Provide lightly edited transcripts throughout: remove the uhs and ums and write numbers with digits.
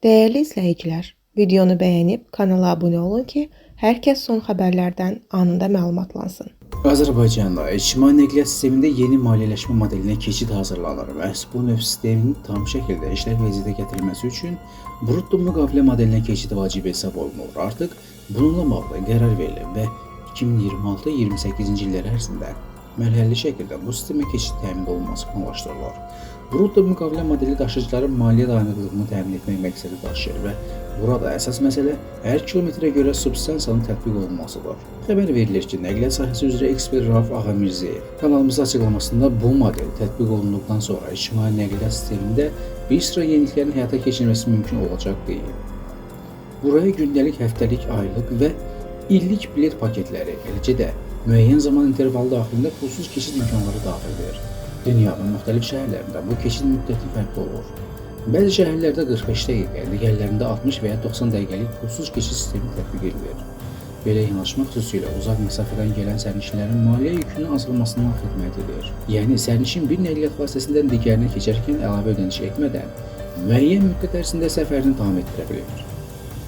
Değerli izləyicilər, videonu bəyənib kanala abunə olun ki, hər kəs son xəbərlərdən anında məlumatlansın. Azərbaycanda ictimai nəqliyyat sistemində yeni maliyyələşmə modelinə keçid hazırlanır və bu növ sistemin tam şəkildə işləv vəziyyətə gətirilməsi üçün brutto müqavilə modelinə keçid vacib hesab olunur. Artıq bununla bağlı qərar verilib və 2026-28-ci illər ərzində mərhələli şəkildə bu sistemə keçid təmin olunması planlaşdırılır. Brutto müqavilə modeli daşıyıcıların maliyyə dayanıqlılığını təmin etmək məqsədi daşıyır və burada əsas məsələ hər kilometrə görə substansiyanın tətbiq olunmasıdır. Xəbər verilir ki, nəqliyyat sahəsi üzrə ekspert Rauf Ağamirziyev kanalımızın açıqlamasında bu model tətbiq olunduqdan sonra ictimai nəqliyyat sistemində bir sıra yeniliklərin həyata keçirilməsi mümkün olacaq deyib. Buraya gündəlik, həftəlik, aylıq və illik bilet paketləri, eləcə də müəyyən zaman intervalı daxilində pulsuz keçid imkanları daxildir. Dünyanın müxtəlif şəhərlərində bu keçid müddəti fərqli olur. Bəzi şəhərlərdə 45 dəqiqə, digərlərində 60 və ya 90 dəqiqəlik pulsuz keçid sistemi tətbiq edilir. Belə yanaşma xüsusilə uzaq məsafədən gələn sərnişinlərin maliyyə yükünün azalmasına xidmət edir. Yəni, sərnişin bir nəqliyyat vasitəsindən digərinə keçərkən əlavə ödəniş etmədən müəyyən müddət ərzində səfərini davam etdirə bilir.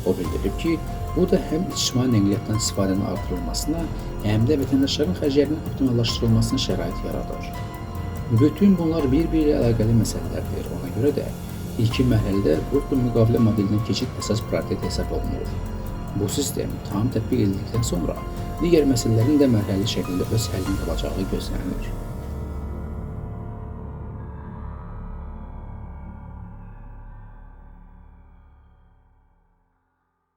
O bildirib ki, bu da həm ictimai nəqliyyatdan istifadənin artırılmasına, həm də vətəndaşların xərclərinin optimallaşdırılmasına şərait yaradır. Bütün bunlar bir-biri ilə əlaqəli məsələlərdir. Ona görə də ilkin mərhələdə brutto müqavilə modelinə keçid əsas prioritet hesab olunur. Bu sistem tam tətbiq edildikdən sonra digər məsələlərin də mərhələli şəkildə öz həllini tulacağı gözlənilir.